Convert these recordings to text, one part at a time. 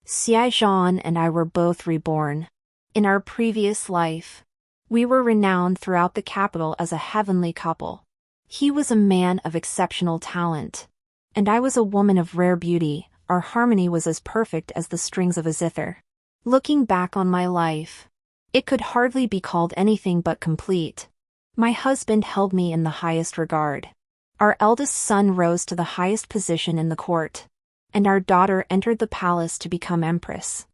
Xiaozhan and I were both reborn. In our previous life, we were renowned throughout the capital as a heavenly couple. He was a man of exceptional talent, and I was a woman of rare beauty. Our harmony was as perfect as the strings of a zither. Looking back on my life, it could hardly be called anything but complete. My husband held me in the highest regard. Our eldest son rose to the highest position in the court, and our daughter entered the palace to become empress.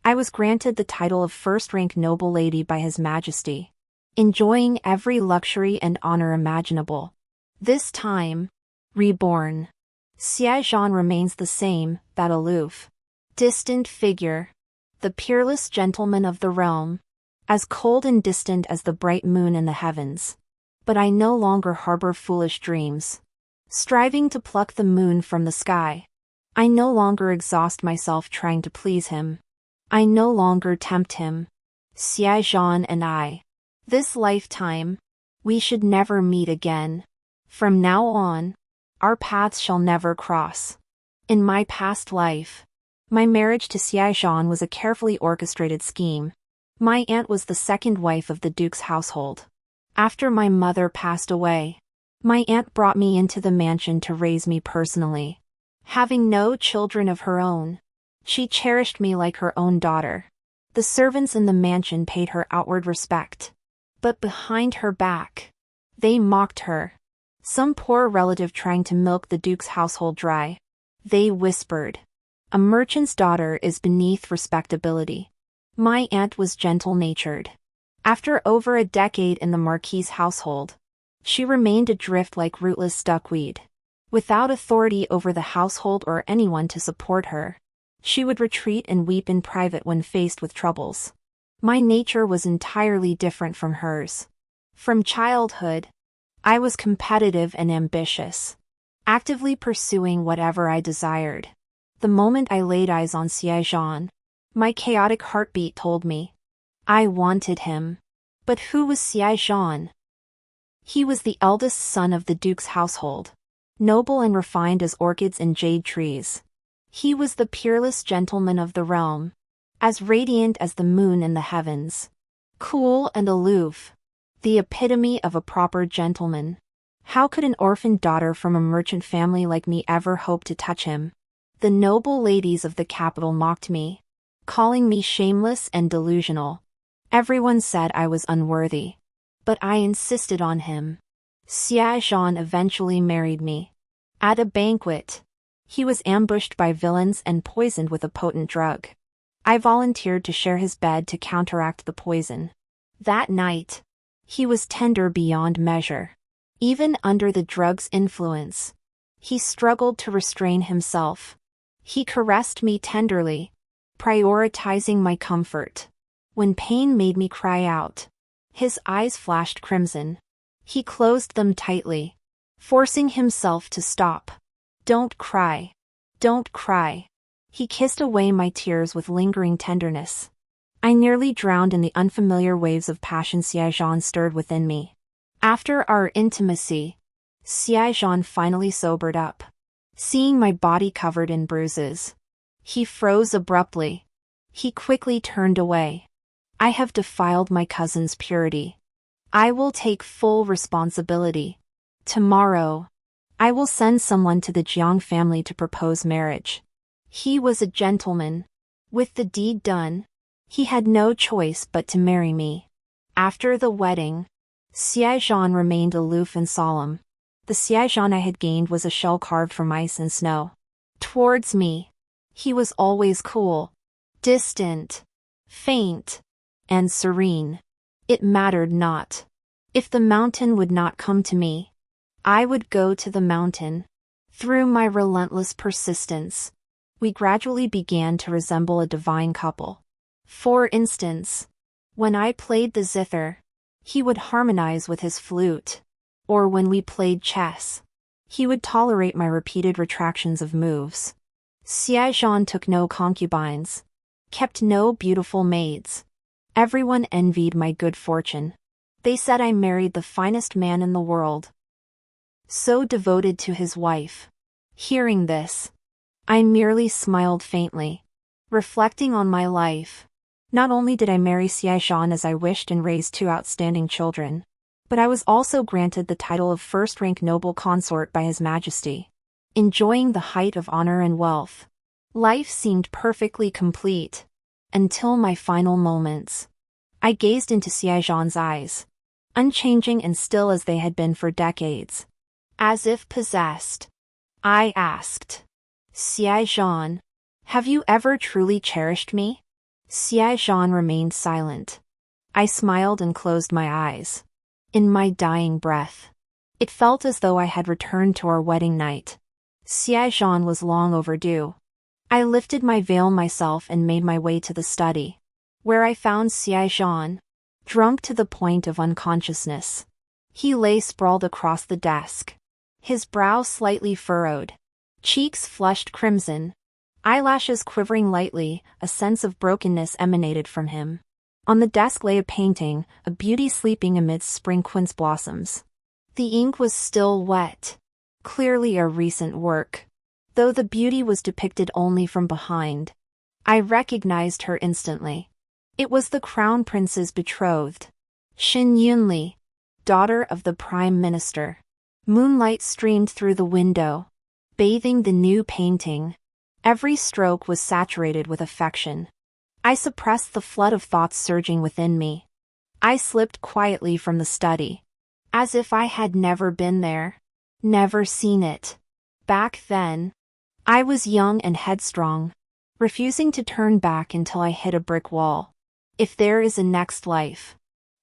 I was granted the title of first-rank noble lady by His Majesty, enjoying every luxury and honor imaginable. This time, reborn, Xiaozhan remains the same, that aloof, distant figure, the peerless gentleman of the realm, as cold and distant as the bright moon in the heavens. But I no longer harbor foolish dreams, striving to pluck the moon from the sky. I no longer exhaust myself trying to please him. I no longer tempt him. Xiaozhan and I. This lifetime, we should never meet again. From now on, our paths shall never cross. In my past life, my marriage to Xiaozhan was a carefully orchestrated scheme. My aunt was the second wife of the duke's household. After my mother passed away, my aunt brought me into the mansion to raise me personally. Having no children of her own, she cherished me like her own daughter. The servants in the mansion paid her outward respect, but behind her back, they mocked her. Some poor relative trying to milk the duke's household dry. They whispered, "A merchant's daughter is beneath respectability." My aunt was gentle-natured. After over a decade in the Marquis's household, she remained adrift like rootless duckweed. Without authority over the household or anyone to support her, she would retreat and weep in private when faced with troubles. My nature was entirely different from hers. From childhood, I was competitive and ambitious, actively pursuing whatever I desired. The moment I laid eyes on Xiaozhan, my chaotic heartbeat told me, I wanted him. But who was Xiaozhan? He was the eldest son of the duke's household, noble and refined as orchids and jade trees. He was the peerless gentleman of the realm, as radiant as the moon in the heavens, cool and aloof, the epitome of a proper gentleman. How could an orphaned daughter from a merchant family like me ever hope to touch him? The noble ladies of the capital mocked me, calling me shameless and delusional. Everyone said I was unworthy, but I insisted on him. Xiaozhan eventually married me. At a banquet, he was ambushed by villains and poisoned with a potent drug. I volunteered to share his bed to counteract the poison. That night, he was tender beyond measure. Even under the drug's influence, he struggled to restrain himself. He caressed me tenderly, prioritizing my comfort. When pain made me cry out, his eyes flashed crimson. He closed them tightly, forcing himself to stop. Don't cry. Don't cry. He kissed away my tears with lingering tenderness. I nearly drowned in the unfamiliar waves of passion Xiaozhan stirred within me. After our intimacy, Xiaozhan finally sobered up. Seeing my body covered in bruises, he froze abruptly. He quickly turned away. I have defiled my cousin's purity. I will take full responsibility. Tomorrow, I will send someone to the Jiang family to propose marriage. He was a gentleman. With the deed done, he had no choice but to marry me. After the wedding, Xiaozhan remained aloof and solemn. The Xiaozhan I had gained was a shell carved from ice and snow. Towards me, he was always cool, distant, faint, and serene. It mattered not. If the mountain would not come to me, I would go to the mountain. Through my relentless persistence, we gradually began to resemble a divine couple. For instance, when I played the zither, he would harmonize with his flute. Or when we played chess, he would tolerate my repeated retractions of moves. Xiaozhan took no concubines, kept no beautiful maids. Everyone envied my good fortune. They said I married the finest man in the world, so devoted to his wife. Hearing this, I merely smiled faintly. Reflecting on my life. Not only did I marry Xiaozhan as I wished and raise two outstanding children, but I was also granted the title of first-rank noble consort by His Majesty. Enjoying the height of honor and wealth. Life seemed perfectly complete. Until my final moments. I gazed into Xiaozhan's eyes, unchanging and still as they had been for decades. As if possessed. I asked, Xiaozhan, have you ever truly cherished me? Xiaozhan remained silent. I smiled and closed my eyes. In my dying breath. It felt as though I had returned to our wedding night. Xiaozhan was long overdue. I lifted my veil myself and made my way to the study, where I found Xiaozhan, drunk to the point of unconsciousness. He lay sprawled across the desk, his brow slightly furrowed, cheeks flushed crimson, eyelashes quivering lightly. A sense of brokenness emanated from him. On the desk lay a painting, a beauty sleeping amidst spring quince blossoms. The ink was still wet, clearly a recent work. Though the beauty was depicted only from behind, I recognized her instantly. It was the crown prince's betrothed, Xin Yunli, daughter of the prime minister. Moonlight streamed through the window, bathing the new painting. Every stroke was saturated with affection. I suppressed the flood of thoughts surging within me. I slipped quietly from the study, as if I had never been there, never seen it. Back then, I was young and headstrong, refusing to turn back until I hit a brick wall. If there is a next life,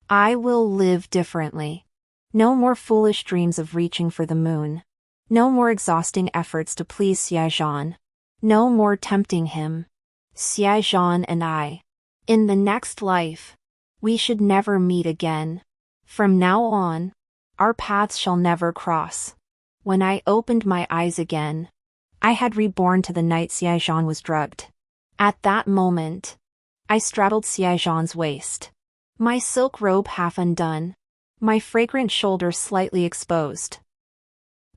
I will live differently. No more foolish dreams of reaching for the moon. No more exhausting efforts to please Xiaozhan. No more tempting him. Xiaozhan and I. In the next life, we should never meet again. From now on, our paths shall never cross. When I opened my eyes again, I had reborn to the night Xiaozhan was drugged. At that moment, I straddled Xiaozhan's waist. My silk robe half undone, my fragrant shoulder slightly exposed.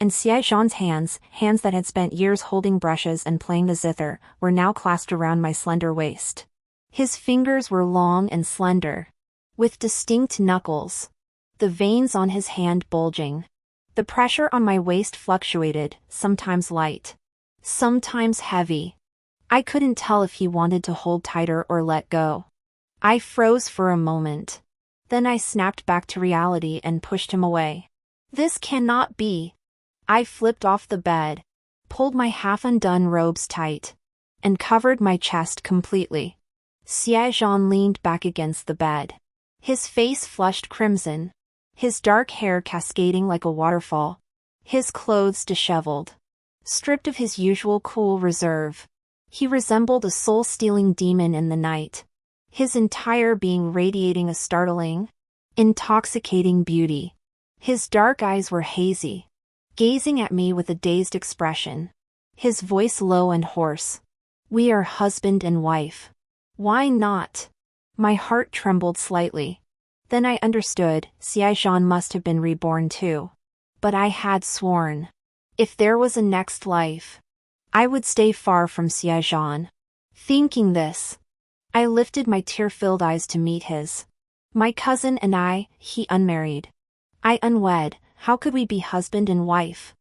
And Xiaozhan's hands that had spent years holding brushes and playing the zither, were now clasped around my slender waist. His fingers were long and slender, with distinct knuckles, the veins on his hand bulging. The pressure on my waist fluctuated, sometimes light, sometimes heavy. I couldn't tell if he wanted to hold tighter or let go. I froze for a moment. Then I snapped back to reality and pushed him away. This cannot be. I flipped off the bed, pulled my half-undone robes tight, and covered my chest completely. Xiaozhan leaned back against the bed. His face flushed crimson, his dark hair cascading like a waterfall, his clothes disheveled. Stripped of his usual cool reserve, he resembled a soul-stealing demon in the night, his entire being radiating a startling, intoxicating beauty. His dark eyes were hazy, gazing at me with a dazed expression, his voice low and hoarse. We are husband and wife. Why not? My heart trembled slightly. Then I understood, Xiaozhan must have been reborn too. But I had sworn, if there was a next life, I would stay far from Xiaozhan. Thinking this, I lifted my tear-filled eyes to meet his. My cousin and I, he unmarried. I unwed, how could we be husband and wife?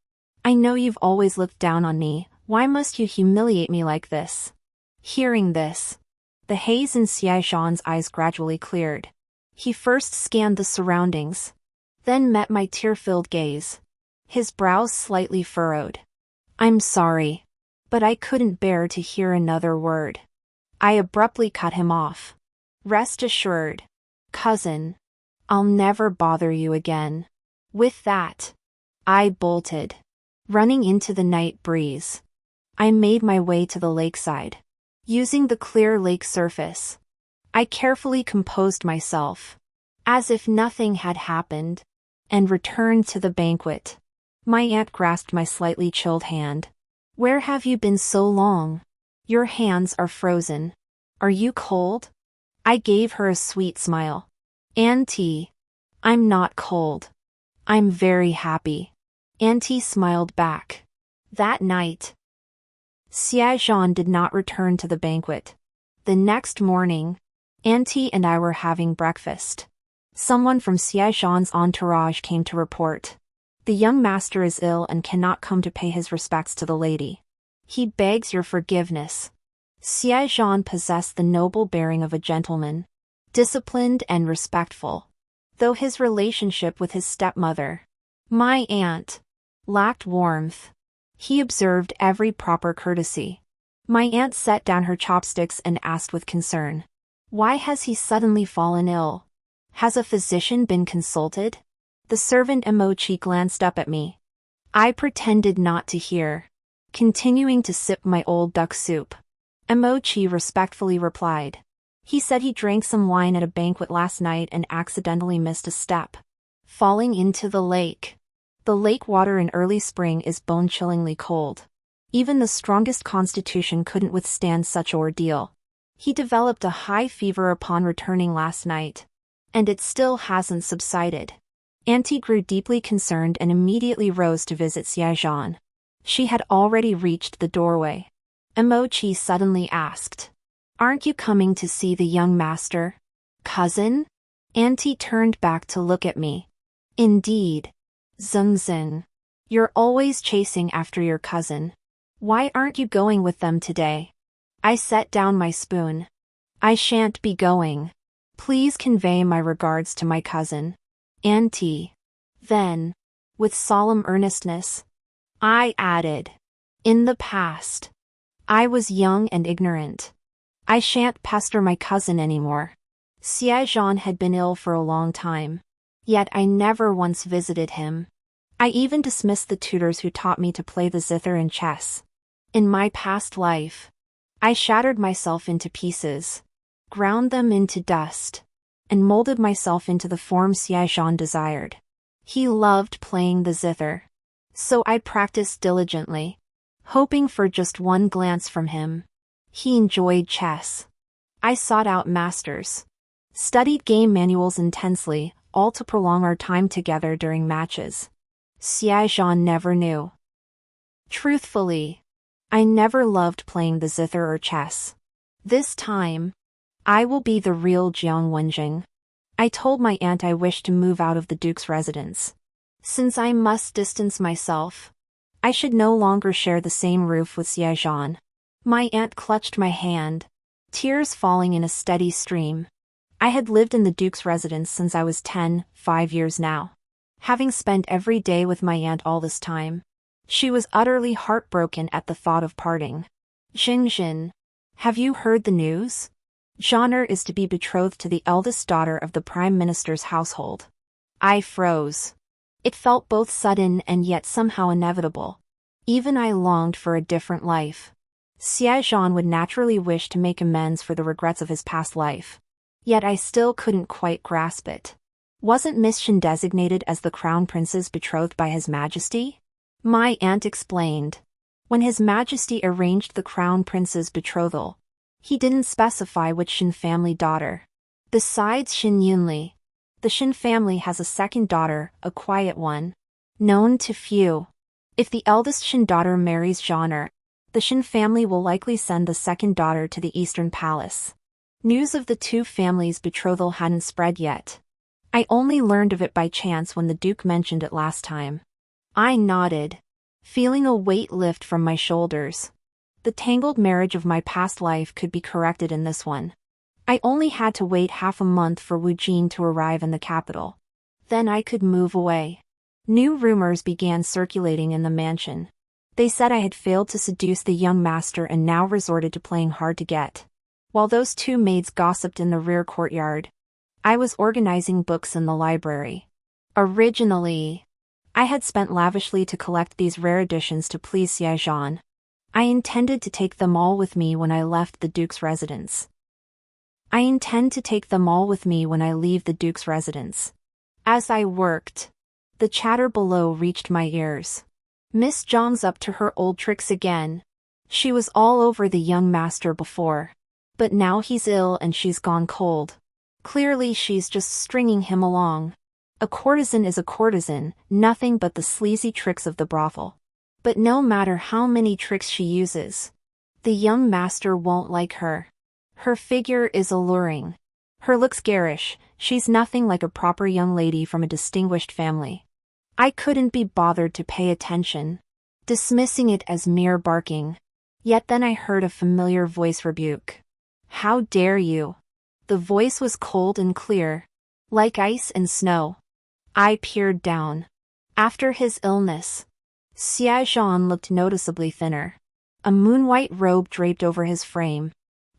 I know you've always looked down on me, why must you humiliate me like this? Hearing this, the haze in Xiaozhan's eyes gradually cleared. He first scanned the surroundings, then met my tear-filled gaze. His brows slightly furrowed. I'm sorry, but I couldn't bear to hear another word. I abruptly cut him off. Rest assured, cousin, I'll never bother you again. With that, I bolted, running into the night breeze. I made my way to the lakeside. Using the clear lake surface, I carefully composed myself, as if nothing had happened, and returned to the banquet. My aunt grasped my slightly chilled hand. Where have you been so long? Your hands are frozen. Are you cold? I gave her a sweet smile. Auntie, I'm not cold. I'm very happy. Auntie smiled back. That night, Xiaozhan did not return to the banquet. The next morning, Auntie and I were having breakfast. Someone from Xiaozhan's entourage came to report. The young master is ill and cannot come to pay his respects to the lady. He begs your forgiveness. Xiaozhan possessed the noble bearing of a gentleman, disciplined and respectful. Though his relationship with his stepmother, my aunt, lacked warmth, he observed every proper courtesy. My aunt set down her chopsticks and asked with concern, "Why has he suddenly fallen ill? Has a physician been consulted?" The servant Emochi glanced up at me. I pretended not to hear, continuing to sip my old duck soup. Emochi respectfully replied, "He said he drank some wine at a banquet last night and accidentally missed a step, falling into the lake. The lake water in early spring is bone-chillingly cold. Even the strongest constitution couldn't withstand such ordeal. He developed a high fever upon returning last night, and it still hasn't subsided." Auntie grew deeply concerned and immediately rose to visit Xiaozhan. She had already reached the doorway. Emochi suddenly asked, "Aren't you coming to see the young master, cousin?" Auntie turned back to look at me. "Indeed. Zengzhen. You're always chasing after your cousin. Why aren't you going with them today?" I set down my spoon. "I shan't be going. Please convey my regards to my cousin, Auntie." Then, with solemn earnestness, I added, "In the past, I was young and ignorant. I shan't pester my cousin anymore." Xiaozhan had been ill for a long time, yet I never once visited him. I even dismissed the tutors who taught me to play the zither and chess. In my past life, I shattered myself into pieces, ground them into dust, and molded myself into the form Xiaozhan desired. He loved playing the zither, so I practiced diligently, hoping for just one glance from him. He enjoyed chess. I sought out masters, studied game manuals intensely, all to prolong our time together during matches. Xiaozhan never knew. Truthfully, I never loved playing the zither or chess. This time, I will be the real Jiang Wenjing. I told my aunt I wished to move out of the Duke's residence. Since I must distance myself, I should no longer share the same roof with Xiaozhan. My aunt clutched my hand, tears falling in a steady stream. I had lived in the Duke's residence since I was 10, 5 years now. Having spent every day with my aunt all this time, she was utterly heartbroken at the thought of parting. "Xingxin, have you heard the news? Zhaner is to be betrothed to the eldest daughter of the Prime Minister's household." I froze. It felt both sudden and yet somehow inevitable. Even I longed for a different life. Xiaozhan would naturally wish to make amends for the regrets of his past life. Yet I still couldn't quite grasp it. Wasn't Miss Shen designated as the Crown Prince's betrothed by His Majesty? My aunt explained. When His Majesty arranged the Crown Prince's betrothal, he didn't specify which Shen family daughter. Besides Shen Yunli, the Shen family has a second daughter, a quiet one, known to few. If the eldest Shen daughter marries Zhaner, the Shen family will likely send the second daughter to the Eastern Palace. News of the two families' betrothal hadn't spread yet. I only learned of it by chance when the Duke mentioned it last time. I nodded, feeling a weight lift from my shoulders. The tangled marriage of my past life could be corrected in this one. I only had to wait half a month for Wu Jin to arrive in the capital. Then I could move away. New rumors began circulating in the mansion. They said I had failed to seduce the young master and now resorted to playing hard to get. While those two maids gossiped in the rear courtyard, I was organizing books in the library. Originally, I had spent lavishly to collect these rare editions to please Xiaozhan. I intended to take them all with me when I left the Duke's residence. I intend to take them all with me when I leave the Duke's residence. As I worked, the chatter below reached my ears. Miss Zhang's up to her old tricks again. She was all over the young master before. But now he's ill and she's gone cold. Clearly she's just stringing him along. A courtesan is a courtesan, nothing but the sleazy tricks of the brothel. But no matter how many tricks she uses, The young master won't like her. Her figure is alluring. Her looks garish, she's nothing like a proper young lady from a distinguished family. I couldn't be bothered to pay attention, dismissing it as mere barking. Yet then I heard a familiar voice rebuke. How dare you? The voice was cold and clear, like ice and snow. I peered down. After his illness, Xia Zhan looked noticeably thinner. A moon-white robe draped over his frame,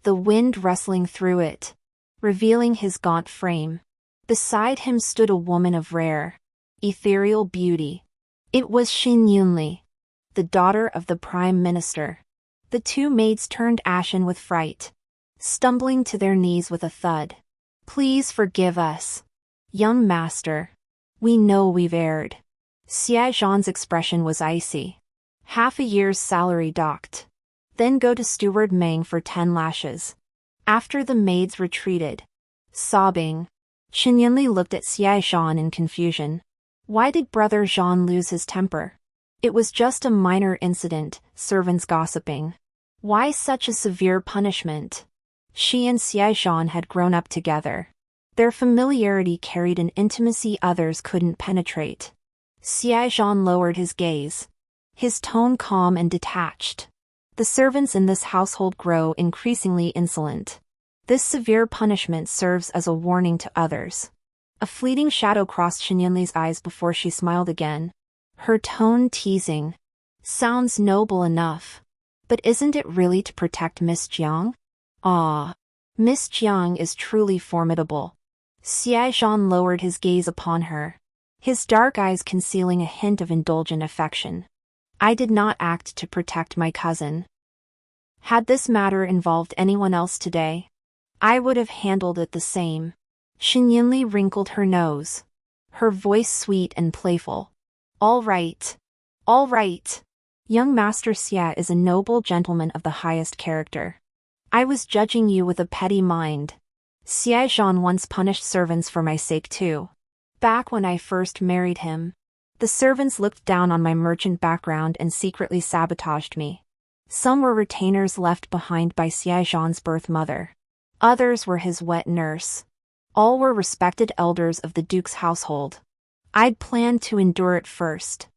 the wind rustling through it, revealing his gaunt frame. Beside him stood a woman of rare, ethereal beauty. It was Xin Yunli, the daughter of the prime minister. The two maids turned ashen with fright, stumbling to their knees with a thud. Please forgive us, young master. We know we've erred. Xia Zhan's expression was icy. Half a year's salary docked. Then go to Steward Meng for 10 lashes. After the maids retreated, sobbing, Xin Yunli looked at Xia Zhan in confusion. Why did brother Zhan lose his temper? It was just a minor incident, servants gossiping. Why such a severe punishment? She and Xia Zhan had grown up together. Their familiarity carried an intimacy others couldn't penetrate. Xia Zhan lowered his gaze, his tone calm and detached. The servants in this household grow increasingly insolent. This severe punishment serves as a warning to others. A fleeting shadow crossed Xin Yunli's eyes before she smiled again. Her tone teasing. Sounds noble enough. But isn't it really to protect Miss Jiang? Ah, Miss Jiang is truly formidable. Xia Zhan lowered his gaze upon her, his dark eyes concealing a hint of indulgent affection. I did not act to protect my cousin. Had this matter involved anyone else today, I would have handled it the same. Xin Yunli wrinkled her nose, her voice sweet and playful. All right. All right. Young Master Xia is a noble gentleman of the highest character. I was judging you with a petty mind. Xia Zhan once punished servants for my sake too. Back when I first married him, the servants looked down on my merchant background and secretly sabotaged me. Some were retainers left behind by Xia Zhan's birth mother. Others were his wet nurse. All were respected elders of the Duke's household. I'd planned to endure it first,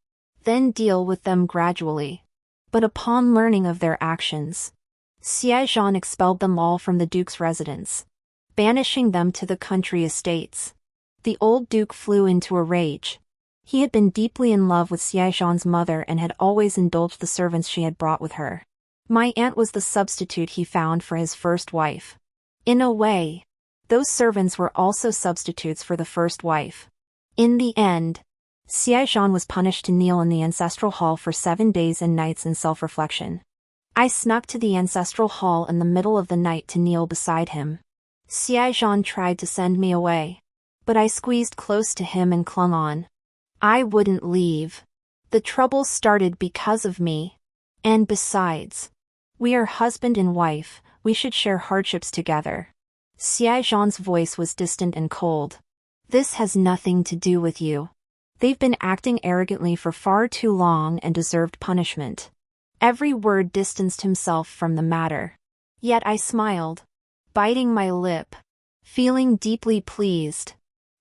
then deal with them gradually. But upon learning of their actions, Xia Zhan expelled them all from the Duke's residence, banishing them to the country estates. The old Duke flew into a rage. He had been deeply in love with Xia Zhan's mother and had always indulged the servants she had brought with her. My aunt was the substitute he found for his first wife. In a way, those servants were also substitutes for the first wife. In the end, Xia Zhan was punished to kneel in the ancestral hall for 7 days and nights in self-reflection. I snuck to the ancestral hall in the middle of the night to kneel beside him. Xia Zhan tried to send me away, but I squeezed close to him and clung on. I wouldn't leave. The trouble started because of me. And besides, we are husband and wife, we should share hardships together. Xia Zhan's voice was distant and cold. This has nothing to do with you. They've been acting arrogantly for far too long and deserved punishment. Every word distanced himself from the matter. Yet I smiled, biting my lip, feeling deeply pleased.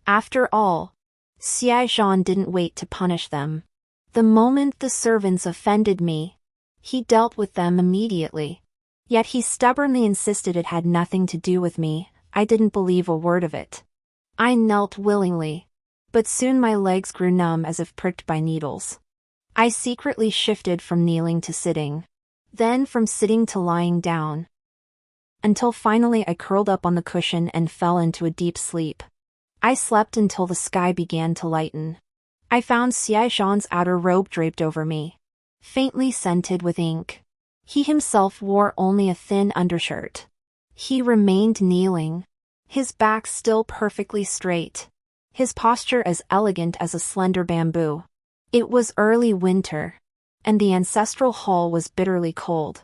After all, Xia Zhan didn't wait to punish them. The moment the servants offended me, he dealt with them immediately. Yet he stubbornly insisted it had nothing to do with me. I didn't believe a word of it. I knelt willingly, but soon my legs grew numb as if pricked by needles. I secretly shifted from kneeling to sitting, then from sitting to lying down, until finally I curled up on the cushion and fell into a deep sleep. I slept until the sky began to lighten. I found Xia Zhan's outer robe draped over me, faintly scented with ink. He himself wore only a thin undershirt. He remained kneeling, his back still perfectly straight, his posture as elegant as a slender bamboo. It was early winter, and the ancestral hall was bitterly cold.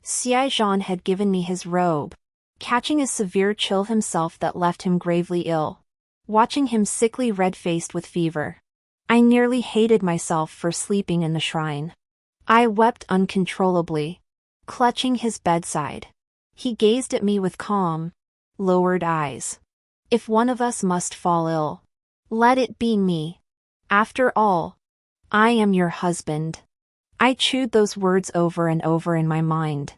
Xia Zhan had given me his robe, catching a severe chill himself that left him gravely ill. Watching him sickly red-faced with fever, I nearly hated myself for sleeping in the shrine. I wept uncontrollably, Clutching his bedside, he gazed at me with calm, lowered eyes. If one of us must fall ill, let it be me. After all, I am your husband. I chewed those words over and over in my mind.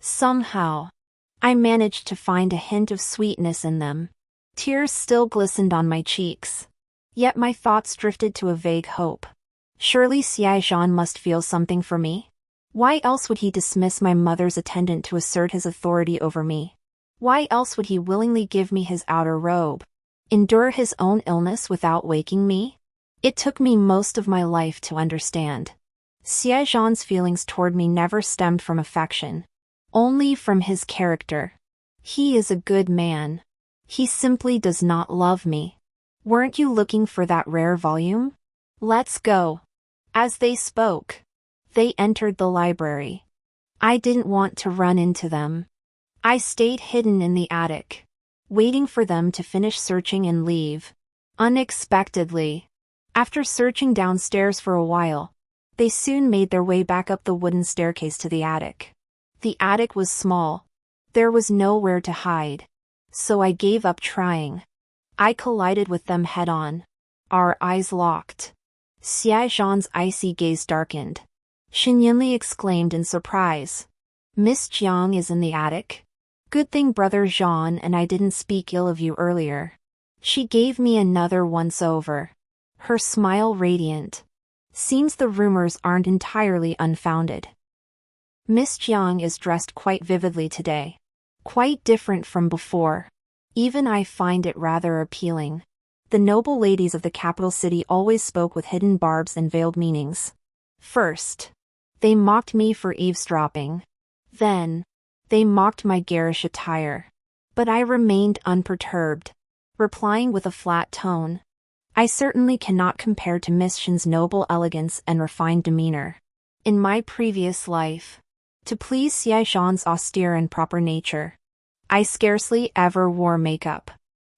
Somehow, I managed to find a hint of sweetness in them. Tears still glistened on my cheeks. Yet my thoughts drifted to a vague hope. Surely Xiaozhan must feel something for me? Why else would he dismiss my mother's attendant to assert his authority over me? Why else would he willingly give me his outer robe? Endure his own illness without waking me? It took me most of my life to understand. Xiaozhan's feelings toward me never stemmed from affection. Only from his character. He is a good man. He simply does not love me. Weren't you looking for that rare volume? Let's go. As they spoke, they entered the library. I didn't want to run into them. I stayed hidden in the attic, waiting for them to finish searching and leave. Unexpectedly, after searching downstairs for a while, they soon made their way back up the wooden staircase to the attic. The attic was small. There was nowhere to hide. So I gave up trying. I collided with them head-on. Our eyes locked. Xiaozhan's icy gaze darkened. Xin Yinli exclaimed in surprise. Miss Jiang is in the attic? Good thing Brother Zhan and I didn't speak ill of you earlier. She gave me another once-over. Her smile radiant. Seems the rumors aren't entirely unfounded. Miss Jiang is dressed quite vividly today. Quite different from before. Even I find it rather appealing. The noble ladies of the capital city always spoke with hidden barbs and veiled meanings. First, they mocked me for eavesdropping. Then, they mocked my garish attire. But I remained unperturbed, replying with a flat tone. I certainly cannot compare to Miss Shen's noble elegance and refined demeanor. In my previous life, to please Xiaozhan's austere and proper nature, I scarcely ever wore makeup.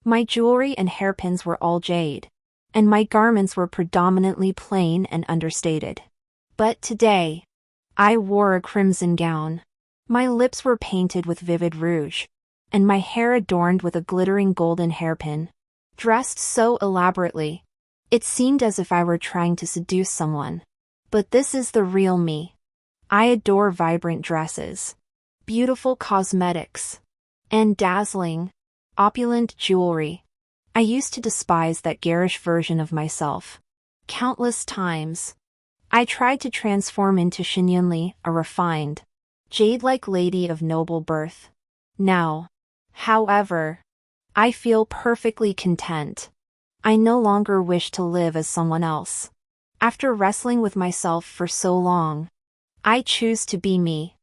My jewelry and hairpins were all jade, and my garments were predominantly plain and understated. But today, I wore a crimson gown. My lips were painted with vivid rouge, and my hair adorned with a glittering golden hairpin. Dressed so elaborately, it seemed as if I were trying to seduce someone. But this is the real me. I adore vibrant dresses, beautiful cosmetics, and dazzling, opulent jewelry. I used to despise that garish version of myself. Countless times, I tried to transform into Xin Yinli, a refined, jade-like lady of noble birth. Now, however, I feel perfectly content. I no longer wish to live as someone else. After wrestling with myself for so long, I choose to be me.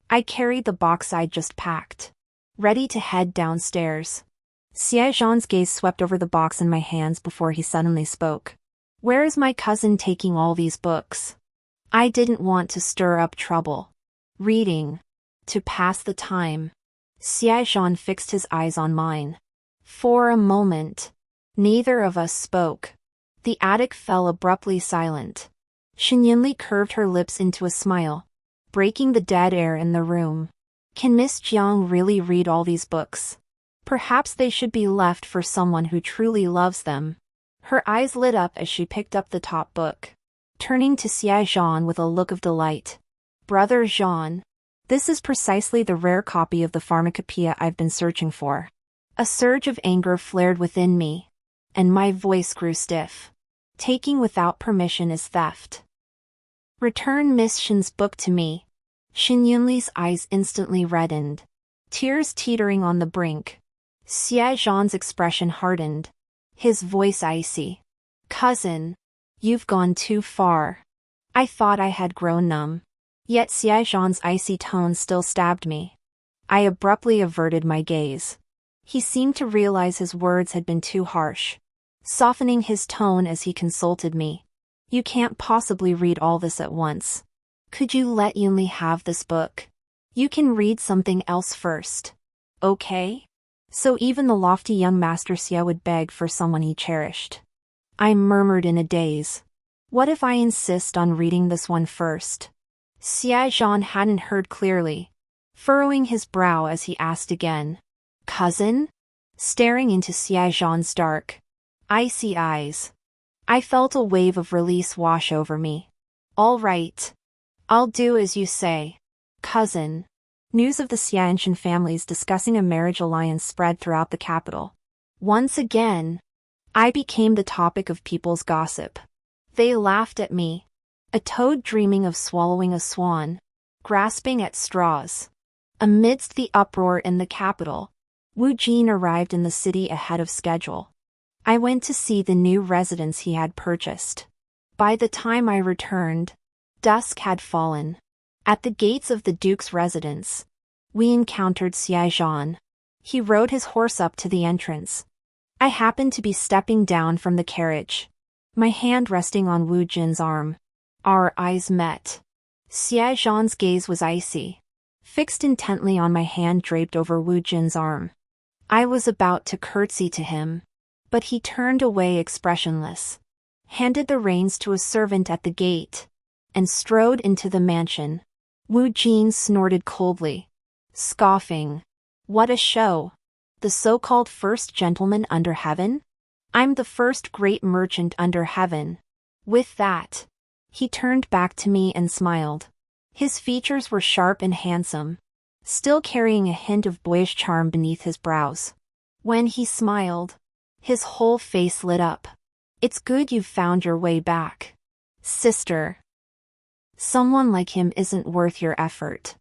I carried the box I'd just packed, ready to head downstairs. Xiaozhan's gaze swept over the box in my hands before he suddenly spoke. Where is my cousin taking all these books? I didn't want to stir up trouble. Reading. To pass the time. Xiaozhan fixed his eyes on mine. For a moment, neither of us spoke. The attic fell abruptly silent. Xin Yinli curved her lips into a smile, breaking the dead air in the room. Can Miss Jiang really read all these books? Perhaps they should be left for someone who truly loves them. Her eyes lit up as she picked up the top book, turning to Xiaozhan with a look of delight. Brother Zhan, this is precisely the rare copy of the pharmacopoeia I've been searching for. A surge of anger flared within me, and my voice grew stiff. Taking without permission is theft. Return Miss Shen's book to me. Xin Yunli's eyes instantly reddened, tears teetering on the brink. Xiaozhan's expression hardened, his voice icy. Cousin, you've gone too far. I thought I had grown numb. Yet Xiaozhan's icy tone still stabbed me. I abruptly averted my gaze. He seemed to realize his words had been too harsh, softening his tone as he consulted me. You can't possibly read all this at once. Could you let Yunli have this book? You can read something else first. Okay? So even the lofty young Master Xia would beg for someone he cherished. I murmured in a daze. What if I insist on reading this one first? Xiaozhan hadn't heard clearly, furrowing his brow as he asked again. Cousin? Staring into Xia Zhan's dark, icy eyes. I felt a wave of release wash over me. All right. I'll do as you say. Cousin. News of the Xianxian families discussing a marriage alliance spread throughout the capital. Once again, I became the topic of people's gossip. They laughed at me. A toad dreaming of swallowing a swan, grasping at straws. Amidst the uproar in the capital, Wu Jin arrived in the city ahead of schedule. I went to see the new residence he had purchased. By the time I returned, dusk had fallen. At the gates of the Duke's residence, we encountered Xia Zhan. He rode his horse up to the entrance. I happened to be stepping down from the carriage, my hand resting on Wu Jin's arm. Our eyes met. Xia Zhan's gaze was icy, fixed intently on my hand draped over Wu Jin's arm. I was about to curtsy to him, but he turned away expressionless, handed the reins to a servant at the gate, and strode into the mansion. Wu Jin snorted coldly, scoffing. What a show! The so-called first gentleman under heaven? I'm the first great merchant under heaven. With that, he turned back to me and smiled. His features were sharp and handsome, still carrying a hint of boyish charm beneath his brows. When he smiled, his whole face lit up. It's good you've found your way back, sister. Someone like him isn't worth your effort.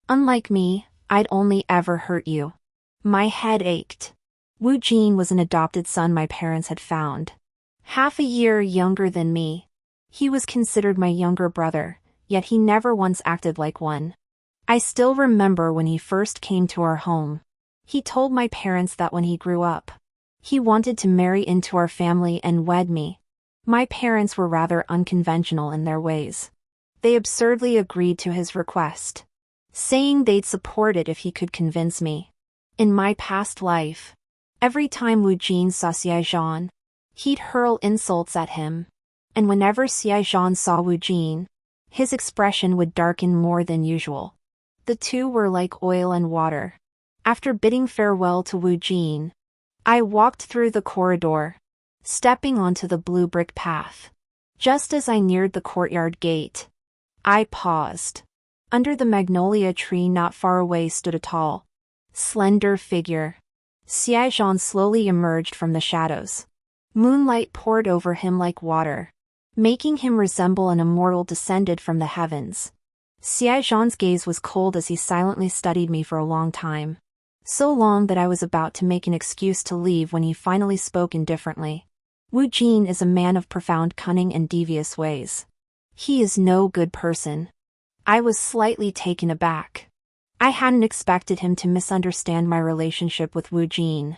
Unlike me, I'd only ever hurt you. My head ached. Wu Jin was an adopted son my parents had found. Half a year younger than me. He was considered my younger brother, yet he never once acted like one. I still remember when he first came to our home. He told my parents that when he grew up, he wanted to marry into our family and wed me. My parents were rather unconventional in their ways. They absurdly agreed to his request, saying they'd support it if he could convince me. In my past life, every time Wu Jin saw Xia Zhan, he'd hurl insults at him, and whenever Xia Zhan saw Wu Jin, his expression would darken more than usual. The two were like oil and water. After bidding farewell to Wu Jin, I walked through the corridor, stepping onto the blue brick path. Just as I neared the courtyard gate, I paused. Under the magnolia tree not far away stood a tall, slender figure. Xia Zhan slowly emerged from the shadows. Moonlight poured over him like water, making him resemble an immortal descended from the heavens. Xia Zhan's gaze was cold as he silently studied me for a long time. So long that I was about to make an excuse to leave when he finally spoke indifferently. Wu Jin is a man of profound cunning and devious ways. He is no good person. I was slightly taken aback. I hadn't expected him to misunderstand my relationship with Wu Jin.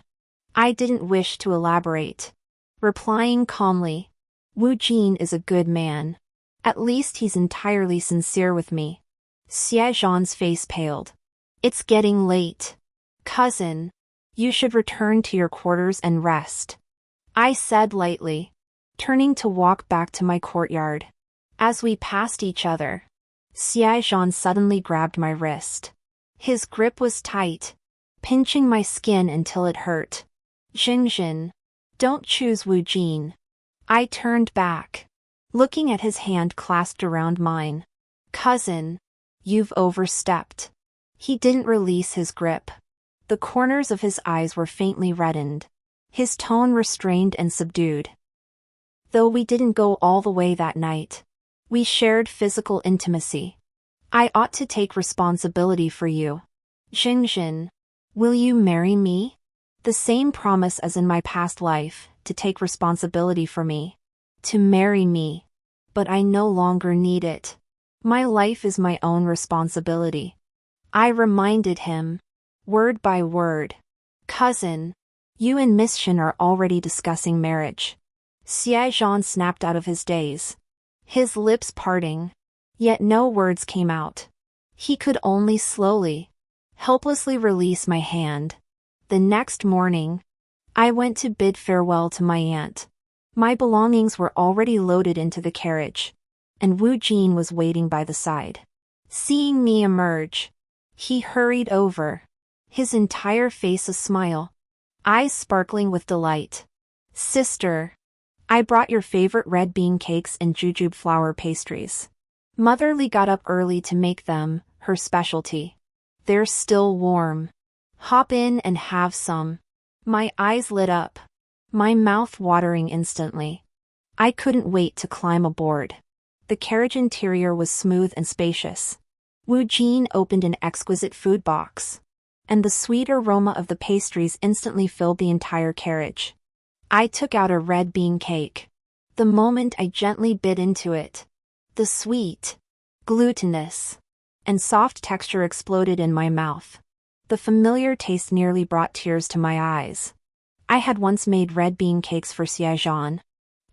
I didn't wish to elaborate, replying calmly, Wu Jin is a good man. At least he's entirely sincere with me. Xia Zhan's face paled. It's getting late. Cousin, you should return to your quarters and rest, I said lightly, turning to walk back to my courtyard. As we passed each other, Xia Zhan suddenly grabbed my wrist. His grip was tight, pinching my skin until it hurt. Xingjin, don't choose Wu Jin. I turned back, looking at his hand clasped around mine. Cousin, you've overstepped. He didn't release his grip. The corners of his eyes were faintly reddened, his tone restrained and subdued. Though we didn't go all the way that night, we shared physical intimacy. I ought to take responsibility for you. Xingjin, will you marry me? The same promise as in my past life, to take responsibility for me. To marry me. But I no longer need it. My life is my own responsibility. I reminded him, word by word. Cousin, you and Miss Shin are already discussing marriage. Xia Zhan snapped out of his daze, his lips parting, yet no words came out. He could only slowly, helplessly release my hand. The next morning, I went to bid farewell to my aunt. My belongings were already loaded into the carriage, and Wu Jin was waiting by the side. Seeing me emerge, He hurried over, his entire face a smile, eyes sparkling with delight. Sister, I brought your favorite red bean cakes and jujube flour pastries. Motherly got up early to make them, her specialty. They're still warm. Hop in and have some. My eyes lit up, my mouth watering instantly. I couldn't wait to climb aboard. The carriage interior was smooth and spacious. Wu Jin opened an exquisite food box, and the sweet aroma of the pastries instantly filled the entire carriage. I took out a red bean cake. The moment I gently bit into it, the sweet, glutinous, and soft texture exploded in my mouth. The familiar taste nearly brought tears to my eyes. I had once made red bean cakes for Xiaozhan.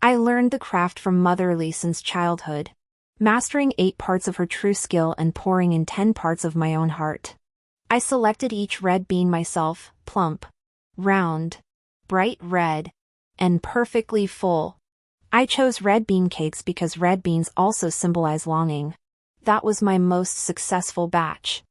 I learned the craft from Motherly since childhood, mastering 8 parts of her true skill and pouring in 10 parts of my own heart. I selected each red bean myself, plump, round, bright red, and perfectly full. I chose red bean cakes because red beans also symbolize longing. That was my most successful batch.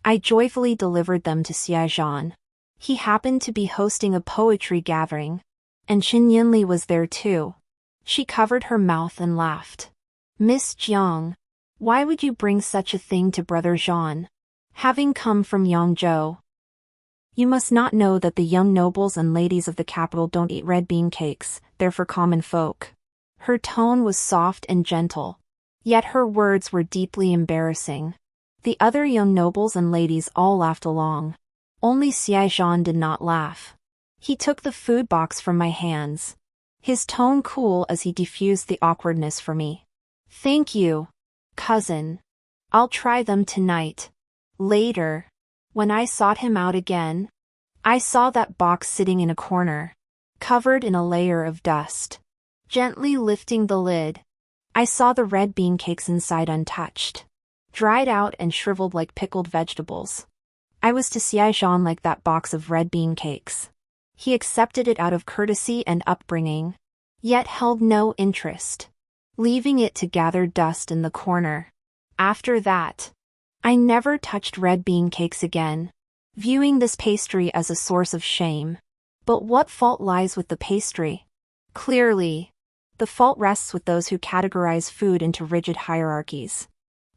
I joyfully delivered them to Xiaozhan. He happened to be hosting a poetry gathering, and Xin Yinli was there too. She covered her mouth and laughed. Miss Jiang, why would you bring such a thing to Brother Zhan? Having come from Yangzhou, you must not know that the young nobles and ladies of the capital don't eat red bean cakes, they're for common folk. Her tone was soft and gentle, yet her words were deeply embarrassing. The other young nobles and ladies all laughed along. Only Xiaozhan did not laugh. He took the food box from my hands, his tone cool as he diffused the awkwardness for me. Thank you, cousin. I'll try them tonight. Later, when I sought him out again, I saw that box sitting in a corner, covered in a layer of dust. Gently lifting the lid, I saw the red bean cakes inside untouched, dried out and shriveled like pickled vegetables. I was to Xiaozhan like that box of red bean cakes. He accepted it out of courtesy and upbringing, yet held no interest, leaving it to gather dust in the corner. After that, I never touched red bean cakes again, viewing this pastry as a source of shame. But what fault lies with the pastry? Clearly, the fault rests with those who categorize food into rigid hierarchies.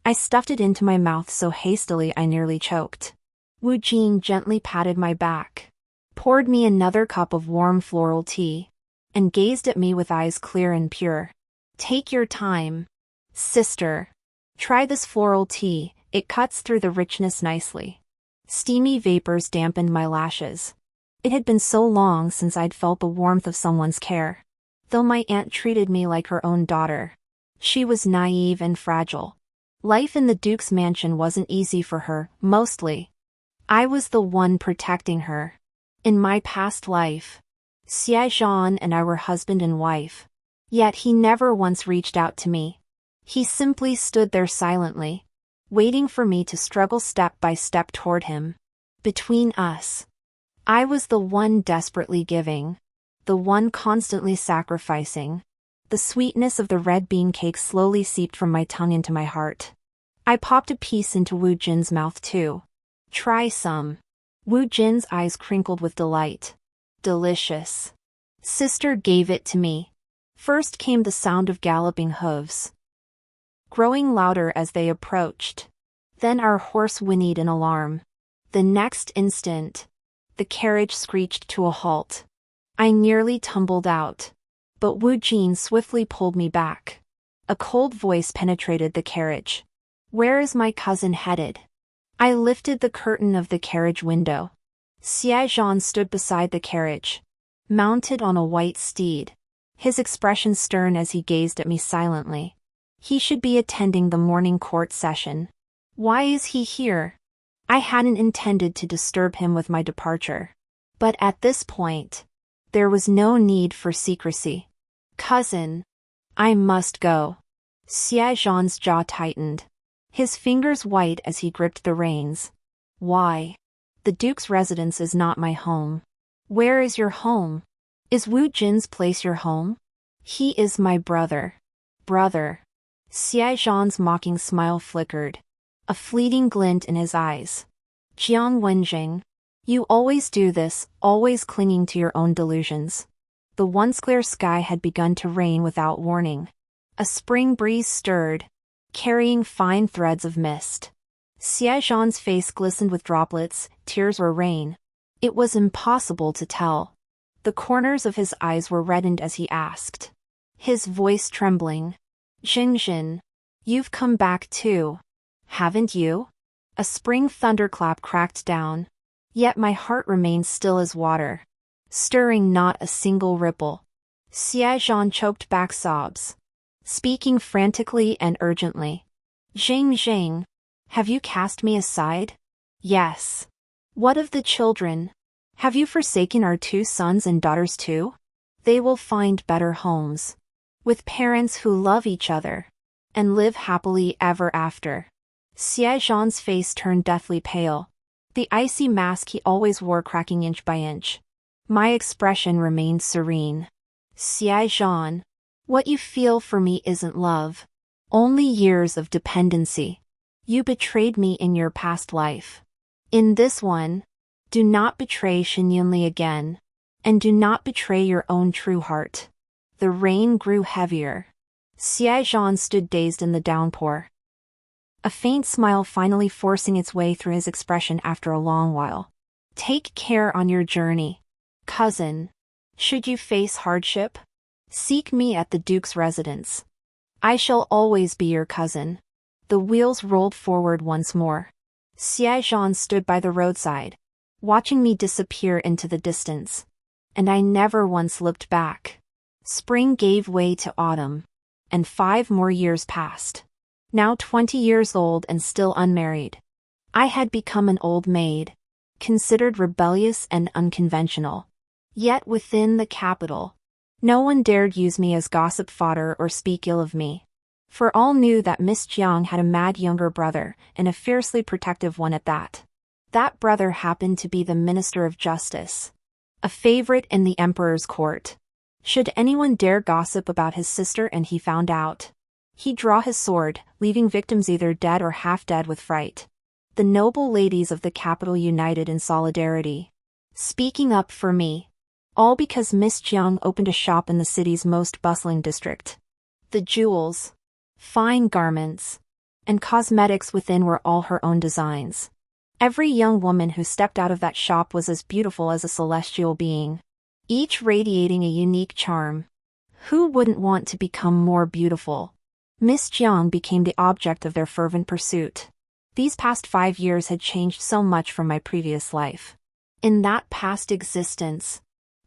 I stuffed it into my mouth so hastily I nearly choked. Wu Jin gently patted my back, poured me another cup of warm floral tea, and gazed at me with eyes clear and pure. Take your time, sister. Try this floral tea, it cuts through the richness nicely. Steamy vapors dampened my lashes. It had been so long since I'd felt the warmth of someone's care. Though my aunt treated me like her own daughter, she was naive and fragile. Life in the Duke's mansion wasn't easy for her, mostly. I was the one protecting her. In my past life, Xiaozhan and I were husband and wife. Yet he never once reached out to me. He simply stood there silently, waiting for me to struggle step by step toward him. Between us, I was the one desperately giving, the one constantly sacrificing. The sweetness of the red bean cake slowly seeped from my tongue into my heart. I popped a piece into Wu Jin's mouth too. Try some. Wu Jin's eyes crinkled with delight. Delicious. Sister gave it to me. First came the sound of galloping hooves, growing louder as they approached. Then our horse whinnied in alarm. The next instant, the carriage screeched to a halt. I nearly tumbled out, but Wu Jin swiftly pulled me back. A cold voice penetrated the carriage. Where is my cousin headed? I lifted the curtain of the carriage window. Xiaozhan stood beside the carriage, mounted on a white steed, his expression stern as he gazed at me silently. He should be attending the morning court session. Why is he here? I hadn't intended to disturb him with my departure. But at this point, there was no need for secrecy. Cousin, I must go. Xiaozhan's jaw tightened, his fingers white as he gripped the reins. Why? The Duke's residence is not my home. Where is your home? Is Wu Jin's place your home? He is my brother. Brother. Xiaozhan's mocking smile flickered, a fleeting glint in his eyes. Jiang Wenjing. You always do this, always clinging to your own delusions. The once clear sky had begun to rain without warning. A spring breeze stirred, carrying fine threads of mist. Xie Zhan's face glistened with droplets, tears or rain. It was impossible to tell. The corners of his eyes were reddened as he asked, his voice trembling. Xingjin, you've come back too, haven't you? A spring thunderclap cracked down. Yet my heart remained still as water, stirring not a single ripple. Xie Zhan choked back sobs, speaking frantically and urgently. Xing, have you cast me aside? Yes. What of the children? Have you forsaken our 2 sons and daughters too? They will find better homes, with parents who love each other, and live happily ever after. Xie Zhan's face turned deathly pale, the icy mask he always wore cracking inch by inch. My expression remained serene. Xie Zhan, what you feel for me isn't love, only years of dependency. You betrayed me in your past life. In this one, do not betray Xinyunli again, and do not betray your own true heart. The rain grew heavier. Xie Zhan stood dazed in the downpour, a faint smile finally forcing its way through his expression after a long while. Take care on your journey, cousin. Should you face hardship, seek me at the Duke's residence. I shall always be your cousin. The wheels rolled forward once more. Xie Zhan stood by the roadside, watching me disappear into the distance. And I never once looked back. Spring gave way to autumn, and 5 more years passed. Now 20 years old and still unmarried. I had become an old maid, considered rebellious and unconventional. Yet within the capital, no one dared use me as gossip fodder or speak ill of me. For all knew that Miss Jiang had a mad younger brother, and a fiercely protective one at that. That brother happened to be the Minister of Justice, a favorite in the Emperor's court. Should anyone dare gossip about his sister and he found out, he'd draw his sword, leaving victims either dead or half dead with fright. The noble ladies of the capital united in solidarity, speaking up for me. All because Miss Jiang opened a shop in the city's most bustling district. The jewels, fine garments, and cosmetics within were all her own designs. Every young woman who stepped out of that shop was as beautiful as a celestial being, each radiating a unique charm. Who wouldn't want to become more beautiful? Miss Jiang became the object of their fervent pursuit. These past 5 years had changed so much from my previous life. In that past existence,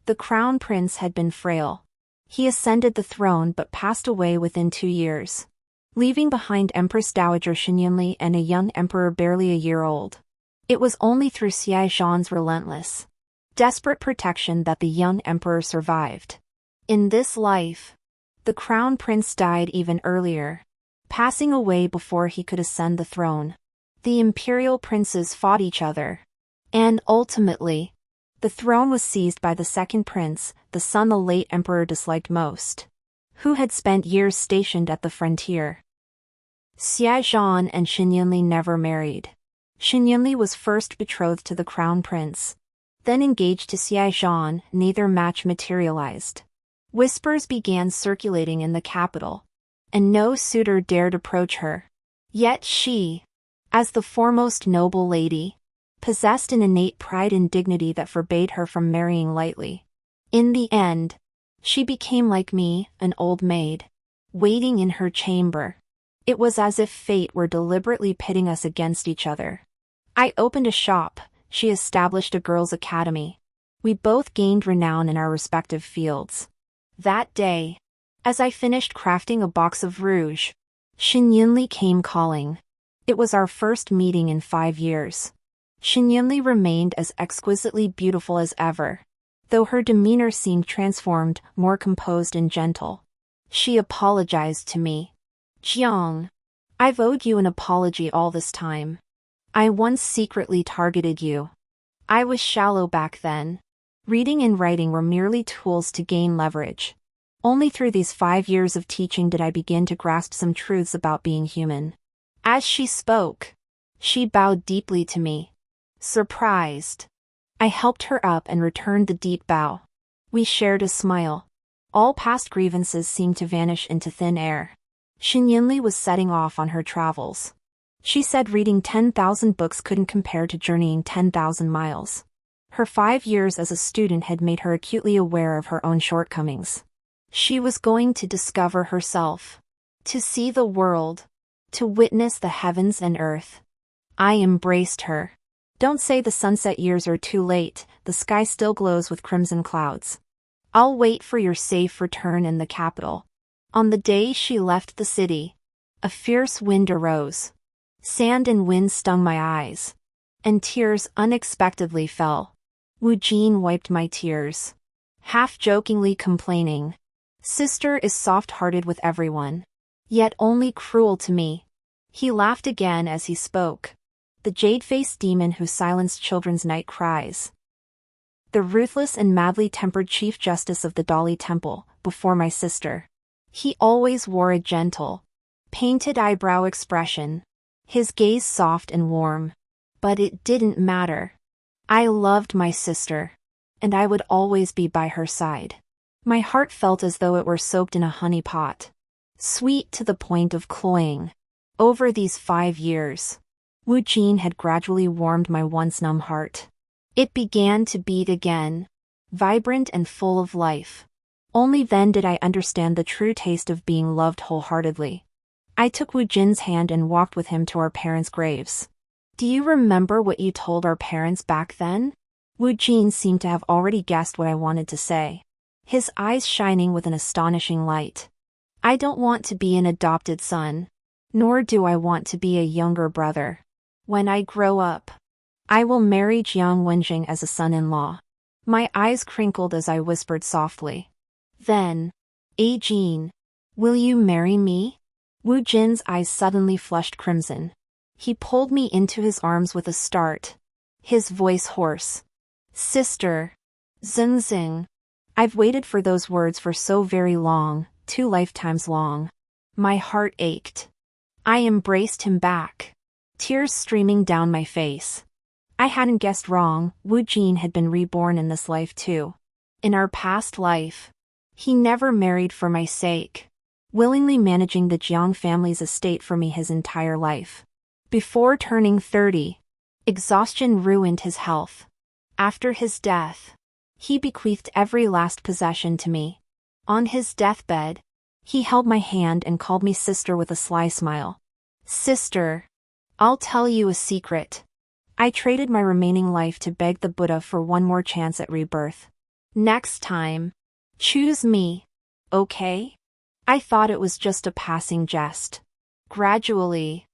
the crown prince had been frail. He ascended the throne but passed away within 2 years, leaving behind Empress Dowager Xinyunli and a young emperor barely a year old. It was only through Xie Zhan's relentless, desperate protection that the young emperor survived. In this life, the crown prince died even earlier, passing away before he could ascend the throne. The imperial princes fought each other, and ultimately, the throne was seized by the second prince, the son the late emperor disliked most, who had spent years stationed at the frontier. Xie Zhan and Xinyunli never married. Xinyunli was first betrothed to the crown prince, then engaged to Xie Zhan. Neither match materialized. Whispers began circulating in the capital, and no suitor dared approach her. Yet she, as the foremost noble lady, possessed an innate pride and dignity that forbade her from marrying lightly. In the end, she became like me, an old maid, waiting in her chamber. It was as if fate were deliberately pitting us against each other. I opened a shop, she established a girls' academy. We both gained renown in our respective fields. That day, as I finished crafting a box of rouge, Xinyunli came calling. It was our first meeting in 5 years. Xinyunli remained as exquisitely beautiful as ever, though her demeanor seemed transformed, more composed and gentle. She apologized to me. Jiang, I've owed you an apology all this time. I once secretly targeted you. I was shallow back then. Reading and writing were merely tools to gain leverage. Only through these 5 years of teaching did I begin to grasp some truths about being human. As she spoke, she bowed deeply to me, Surprised. I helped her up and returned the deep bow. We shared a smile. All past grievances seemed to vanish into thin air. Xinyinli was setting off on her travels. She said reading 10,000 books couldn't compare to journeying 10,000 miles. Her 5 years as a student had made her acutely aware of her own shortcomings. She was going to discover herself, to see the world, to witness the heavens and earth. I embraced her. Don't say the sunset years are too late, the sky still glows with crimson clouds. I'll wait for your safe return in the capital. On the day she left the city, a fierce wind arose. Sand and wind stung my eyes, and tears unexpectedly fell. Wu Jin wiped my tears, half-jokingly complaining, "Sister is soft-hearted with everyone, yet only cruel to me." He laughed again as he spoke. The jade-faced demon who silenced children's night cries. The ruthless and madly tempered Chief Justice of the Dali Temple, before my sister. He always wore a gentle, painted eyebrow expression, his gaze soft and warm. But it didn't matter. I loved my sister, and I would always be by her side. My heart felt as though it were soaked in a honey pot, sweet to the point of cloying. Over these 5 years, Wu Jin had gradually warmed my once numb heart. It began to beat again, vibrant and full of life. Only then did I understand the true taste of being loved wholeheartedly. I took Wu Jin's hand and walked with him to our parents' graves. "Do you remember what you told our parents back then?" Wu Jin seemed to have already guessed what I wanted to say, his eyes shining with an astonishing light. "I don't want to be an adopted son, nor do I want to be a younger brother. When I grow up, I will marry Jiang Wenjing as a son-in-law." My eyes crinkled as I whispered softly, "Then, Jin, will you marry me?" Wu Jin's eyes suddenly flushed crimson. He pulled me into his arms with a start, his voice hoarse. "Sister, Zingzing, I've waited for those words for so very long, 2 lifetimes long." My heart ached. I embraced him back, tears streaming down my face. I hadn't guessed wrong, Wu Jin had been reborn in this life too. In our past life, he never married for my sake, willingly managing the Jiang family's estate for me his entire life. Before turning 30, exhaustion ruined his health. After his death, he bequeathed every last possession to me. On his deathbed, he held my hand and called me sister with a sly smile. "Sister, I'll tell you a secret. I traded my remaining life to beg the Buddha for one more chance at rebirth. Next time, choose me, okay?" I thought it was just a passing jest. Gradually,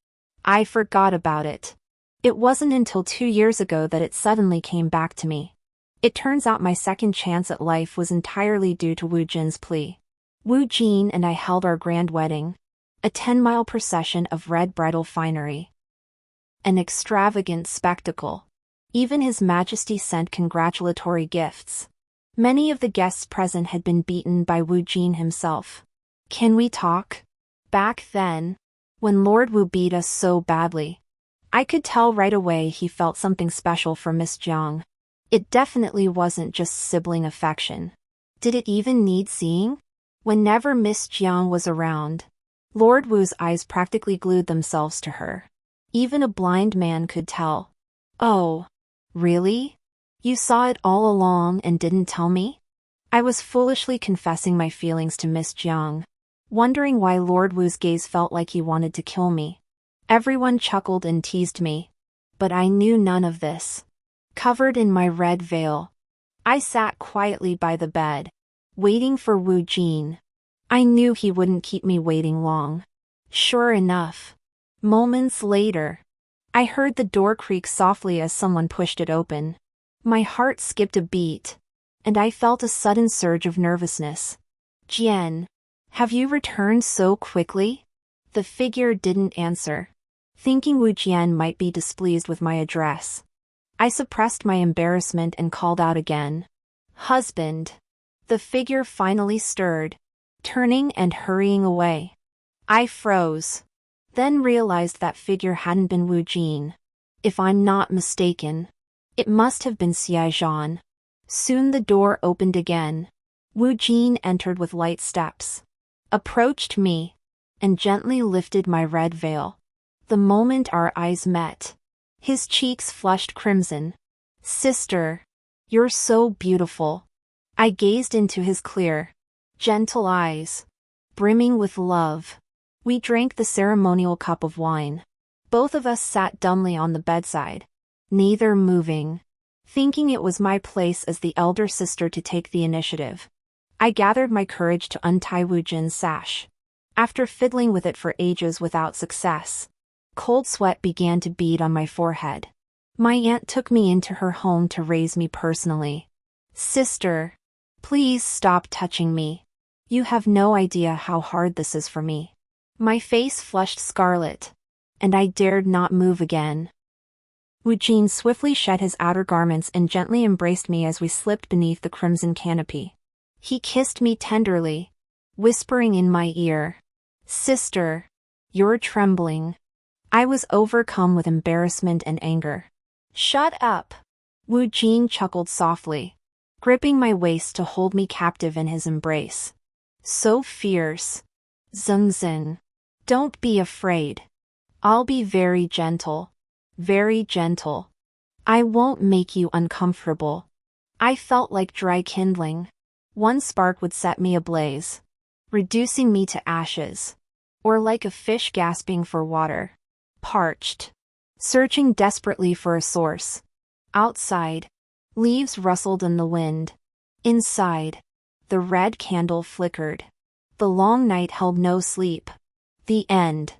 I forgot about it. It wasn't until 2 years ago that it suddenly came back to me. It turns out my second chance at life was entirely due to Wu Jin's plea. Wu Jin and I held our grand wedding, a 10-mile procession of red bridal finery. An extravagant spectacle. Even His Majesty sent congratulatory gifts. Many of the guests present had been beaten by Wu Jin himself. Can we talk? Back then, when Lord Wu beat us so badly, I could tell right away he felt something special for Miss Jiang. It definitely wasn't just sibling affection. Did it even need seeing? Whenever Miss Jiang was around, Lord Wu's eyes practically glued themselves to her. Even a blind man could tell. "Oh, really? You saw it all along and didn't tell me?" I was foolishly confessing my feelings to Miss Jiang, wondering why Lord Wu's gaze felt like he wanted to kill me. Everyone chuckled and teased me, but I knew none of this. Covered in my red veil, I sat quietly by the bed, waiting for Wu Jin. I knew he wouldn't keep me waiting long. Sure enough, moments later, I heard the door creak softly as someone pushed it open. My heart skipped a beat, and I felt a sudden surge of nervousness. "Jian, have you returned so quickly?" The figure didn't answer. Thinking Wu Jian might be displeased with my address, I suppressed my embarrassment and called out again. "Husband." The figure finally stirred, turning and hurrying away. I froze, then realized that figure hadn't been Wu Jin. If I'm not mistaken, It must have been Xiaozhan. Soon the door opened again. Wu Jin entered with light steps, approached me, and gently lifted my red veil. The moment our eyes met, his cheeks flushed crimson. "Sister, you're so beautiful." I gazed into his clear, gentle eyes, brimming with love. We drank the ceremonial cup of wine. Both of us sat dumbly on the bedside, neither moving, thinking it was my place as the elder sister to take the initiative. I gathered my courage to untie Wu Jin's sash. After fiddling with it for ages without success, cold sweat began to bead on my forehead. My aunt took me into her home to raise me personally. "Sister, please stop touching me. You have no idea how hard this is for me." My face flushed scarlet, and I dared not move again. Wu Jin swiftly shed his outer garments and gently embraced me as we slipped beneath the crimson canopy. He kissed me tenderly, whispering in my ear, "Sister, you're trembling." I was overcome with embarrassment and anger. "Shut up." Wu Jin chuckled softly, gripping my waist to hold me captive in his embrace. "So fierce. Zengzhen. Don't be afraid. I'll be very gentle. Very gentle. I won't make you uncomfortable." I felt like dry kindling. One spark would set me ablaze, reducing me to ashes. Or like a fish gasping for water. Parched. Searching desperately for a source. Outside, leaves rustled in the wind. Inside, the red candle flickered. The long night held no sleep. The end.